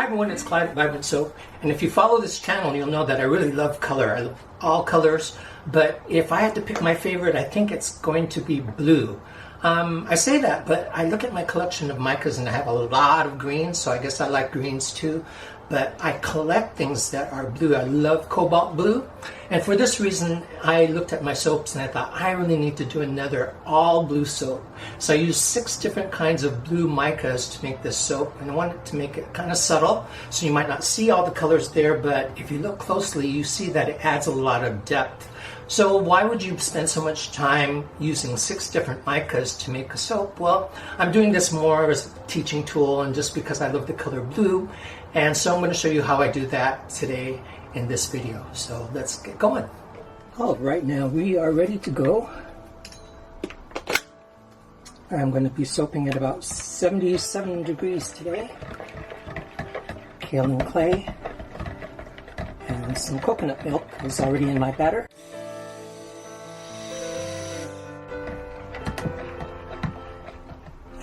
Hi everyone, it's Clyde at Vibrant Soap, and if you follow this channel, you'll know that I really love color. I love all colors, but if I had to pick my favorite, I think it's going to be blue. I say that, but I look at my collection of micas and I have a lot of greens, so I guess I like greens too. But I collect things that are blue. I love cobalt blue, and for this reason, I looked at my soaps and I thought I really need to do another all blue soap. So I used 6 different kinds of blue micas to make this soap, and I wanted to make it kind of subtle, so you might not see all the colors there, but if you look closely, you see that it adds a lot of depth. So why would you spend so much time using 6 different micas to make a soap? Well, I'm doing this more as a teaching tool and just because I love the color blue. And so I'm going to show you how I do that today in this video. So let's get going. All right, now we are ready to go. I'm going to be soaping at about 77 degrees today. Kaolin clay and some coconut milk is already in my batter.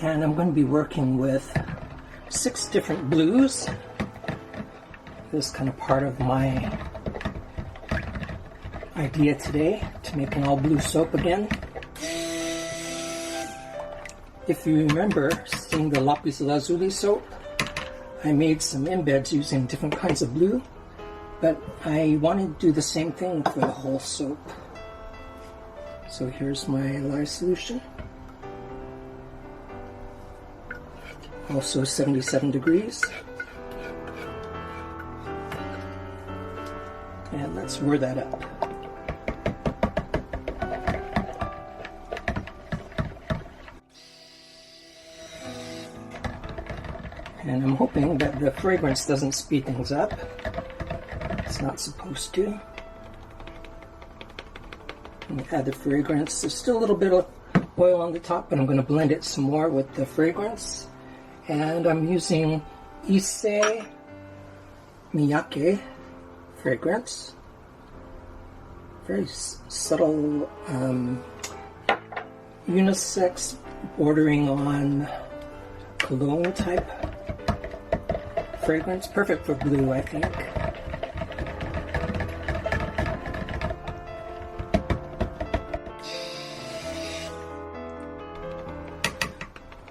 And I'm going to be working with 6 different blues. This is kind of part of my idea today, to make an all blue soap again. If you remember seeing the lapis lazuli soap, I made some embeds using different kinds of blue, but I wanted to do the same thing for the whole soap. So here's my lye solution. Also 77 degrees. And let's whir that up. And I'm hoping that the fragrance doesn't speed things up. It's not supposed to. And add the fragrance. There's still a little bit of oil on the top, but I'm going to blend it some more with the fragrance. And I'm using Issey Miyake fragrance. Very subtle, unisex, bordering on cologne type fragrance. Perfect for blue, I think.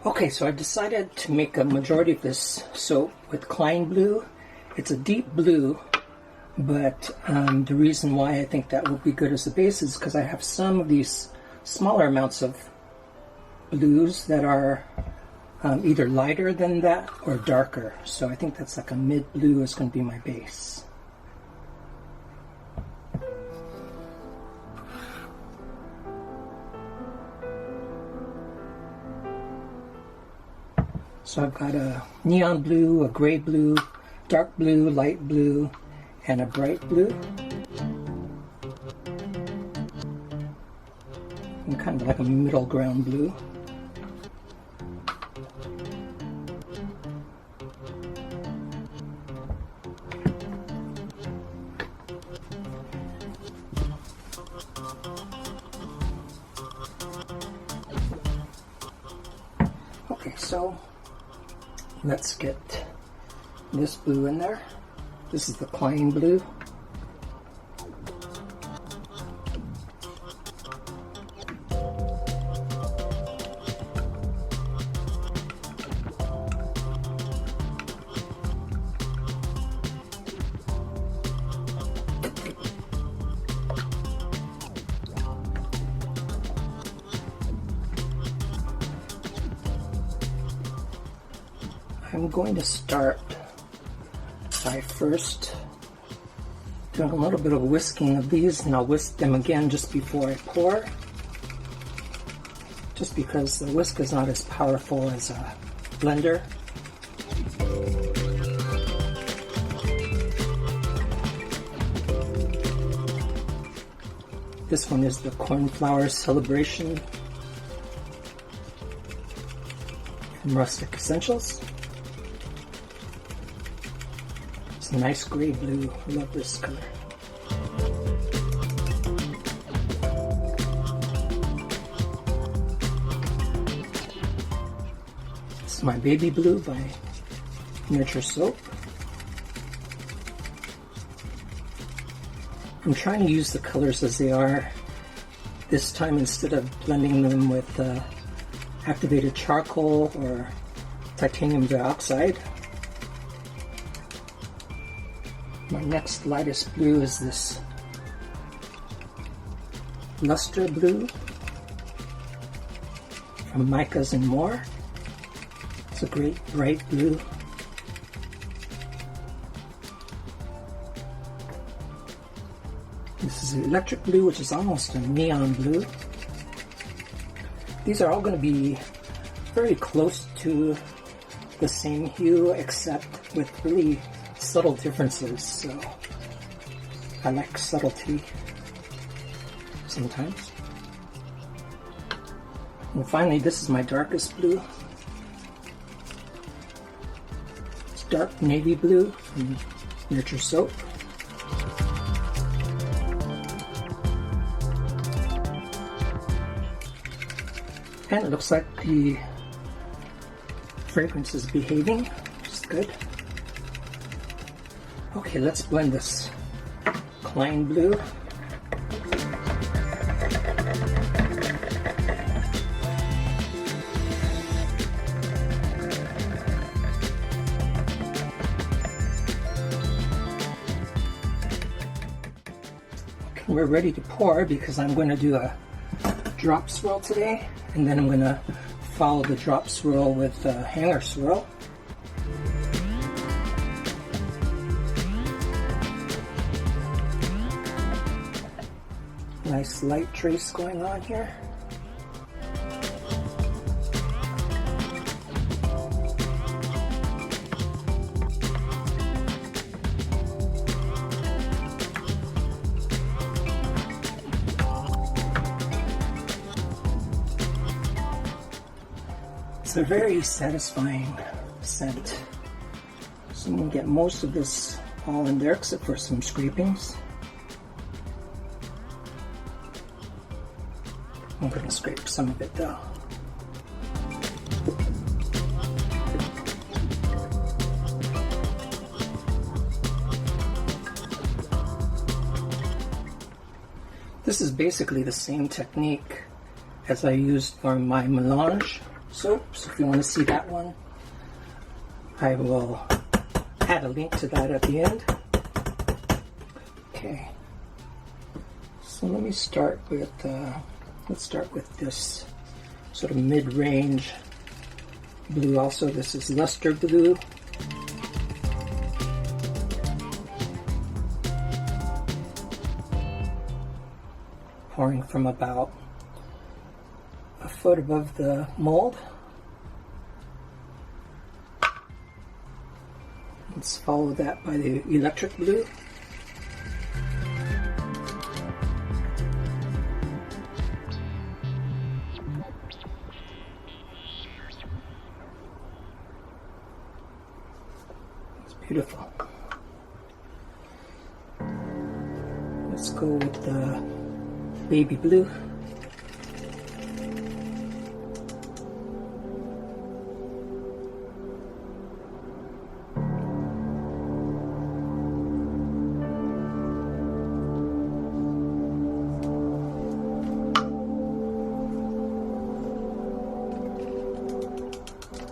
Okay, so I decided to make a majority of this soap with Clyde blue. It's a deep blue, but the reason why I think that will be good as a base is because I have some of these smaller amounts of blues that are either lighter than that or darker. So I think that's like a mid blue is going to be my base. So I've got a neon blue, a gray blue, dark blue, light blue, and a bright blue. And kind of like a middle ground blue. Okay, so let's get this blue in there. This is the Clyde blue. I'm going to start by first doing a little bit of whisking of these, and I'll whisk them again just before I pour, just because the whisk is not as powerful as a blender. This one is the Cornflower Celebration from Rustic Escentuals. It's a nice gray blue. I love this color. This is my baby blue by Nurture Soap. I'm trying to use the colors as they are this time instead of blending them with activated charcoal or titanium dioxide. My next lightest blue is this luster blue from Micas and More. It's a great bright blue. This is the electric blue, which is almost a neon blue. These are all going to be very close to the same hue, except with really subtle differences, so I like subtlety sometimes. And finally, this is my darkest blue. It's dark navy blue from Nurture Soap. And it looks like the fragrance is behaving, which is good. Okay, let's blend this Clyde blue. Okay, we're ready to pour because I'm going to do a drop swirl today, and then I'm going to follow the drop swirl with a hanger swirl. Nice light trace going on here. It's a very satisfying scent. So I'm going to get most of this all in there except for some scrapings. I'm going to scrape some of it though. This is basically the same technique as I used for my melange soap, so if you want to see that one, I will add a link to that at the end. Okay, so let me start with let's start with this sort of mid-range blue also. This is luster blue. Pouring from about a foot above the mold. Let's follow that by the electric blue. Beautiful. Let's go with the baby blue.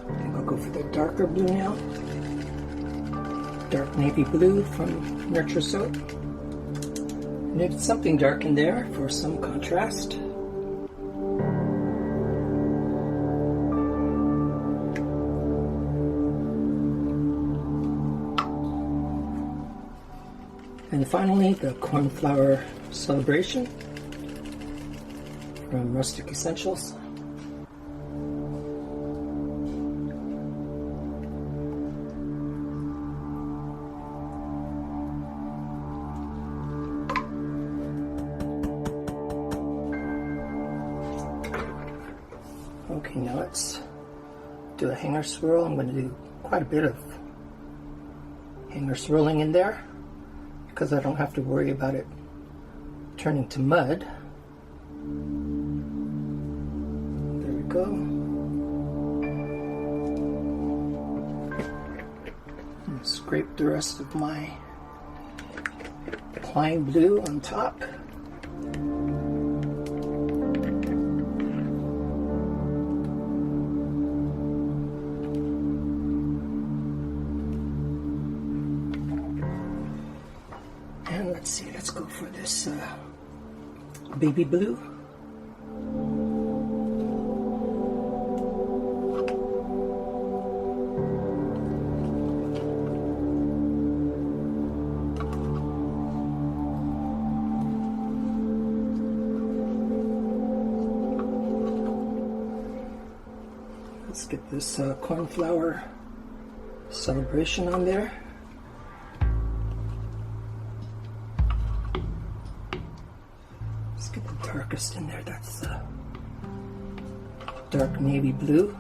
I think I'll go for the darker blue now. Dark navy blue from Nurture Soap. And it's something dark in there for some contrast. And finally, the Cornflower Celebration from Rustic Escentuals. Okay, now let's do a hanger swirl. I'm going to do quite a bit of hanger swirling in there because I don't have to worry about it turning to mud. There we go. And scrape the rest of my Clyde blue on top. And let's see, let's go for this baby blue. Let's get this cornflower celebration on there. Let's get the darkest in there. That's dark navy blue.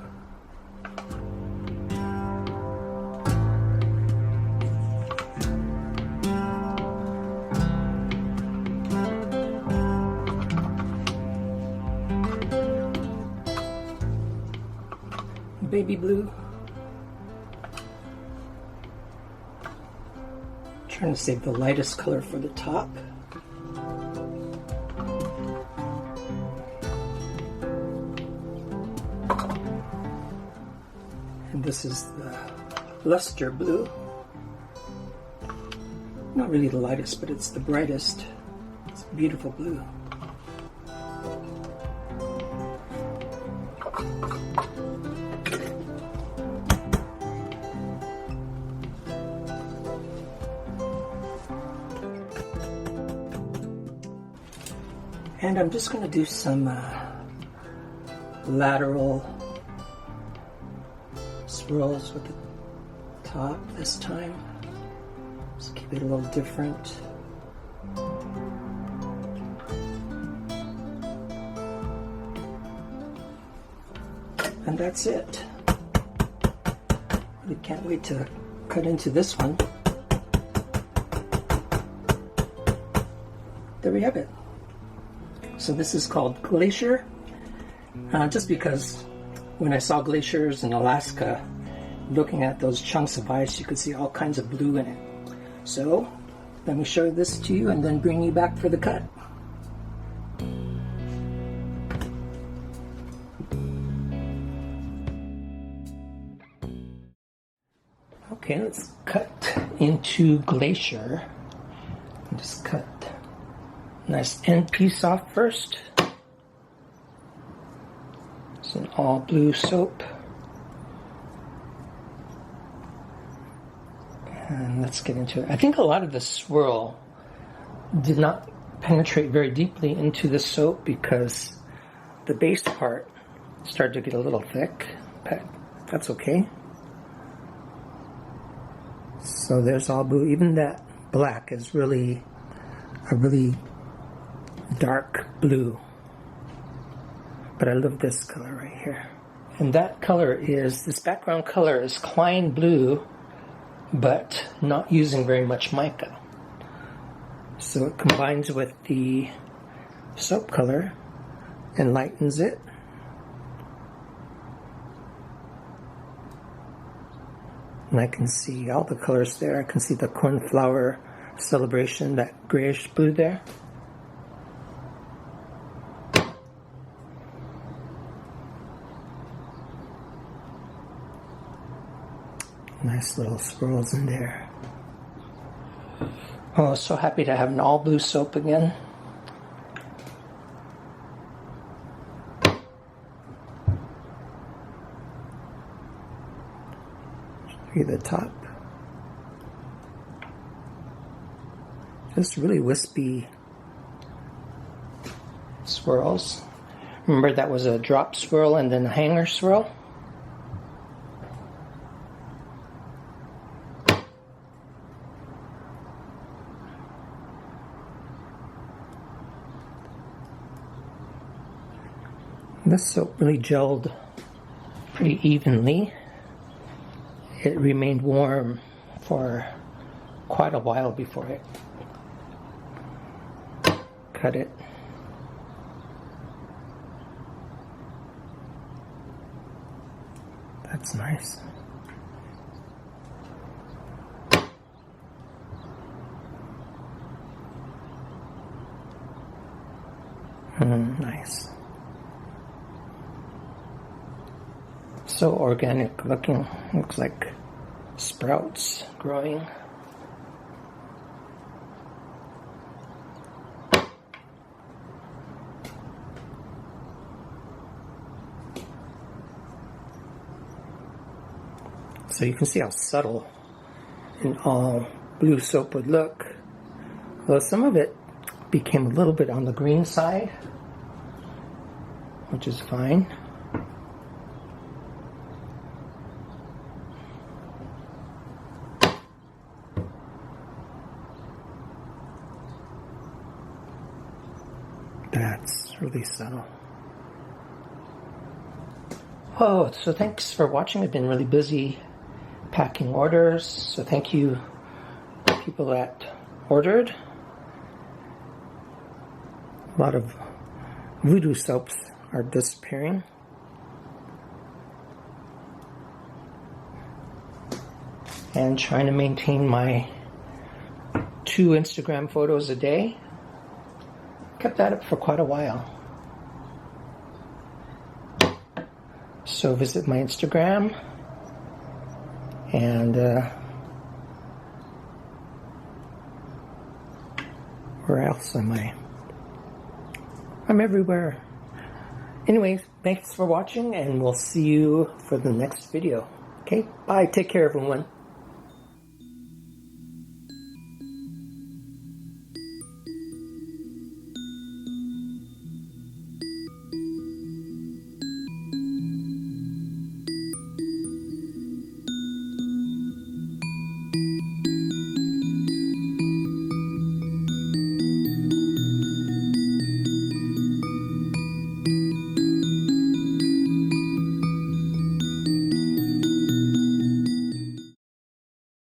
Baby blue. Trying to save the lightest color for the top. And this is the luster blue. Not really the lightest, but it's the brightest. It's a beautiful blue. And I'm just going to do some lateral swirls with the top this time. Just keep it a little different. And that's it. Really can't wait to cut into this one. There we have it. So this is called Glacier, just because when I saw glaciers in Alaska, looking at those chunks of ice, you could see all kinds of blue in it. So let me show this to you and then bring you back for the cut. Okay, let's cut into Glacier. Just cut nice end piece off first. It's an all blue soap. And let's get into it. I think a lot of the swirl did not penetrate very deeply into the soap because the base part started to get a little thick, but that's okay. So there's all blue. Even that black is really a really dark blue, but I love this color right here. And that color is, this background color is Clyde blue, but not using very much mica. So it combines with the soap color and lightens it. And I can see all the colors there. I can see the cornflower celebration, that grayish blue there. Nice little swirls in there. Oh, so happy to have an all blue soap again. Look at the top. Just really wispy swirls. Remember that was a drop swirl and then a hanger swirl? This soap really gelled pretty evenly. It remained warm for quite a while before it cut it. That's nice. Nice. So organic looking. Looks like sprouts growing. So you can see how subtle an all blue soap would look. Though some of it became a little bit on the green side, which is fine. That's really subtle. Oh, so thanks for watching. I've been really busy packing orders, so thank you people that ordered. A lot of voodoo soaps are disappearing. And trying to maintain my 2 Instagram photos a day. Kept that up for quite a while. So visit my Instagram and where else am I? I'm everywhere. Anyways, thanks for watching and we'll see you for the next video. Okay, bye. Take care, everyone.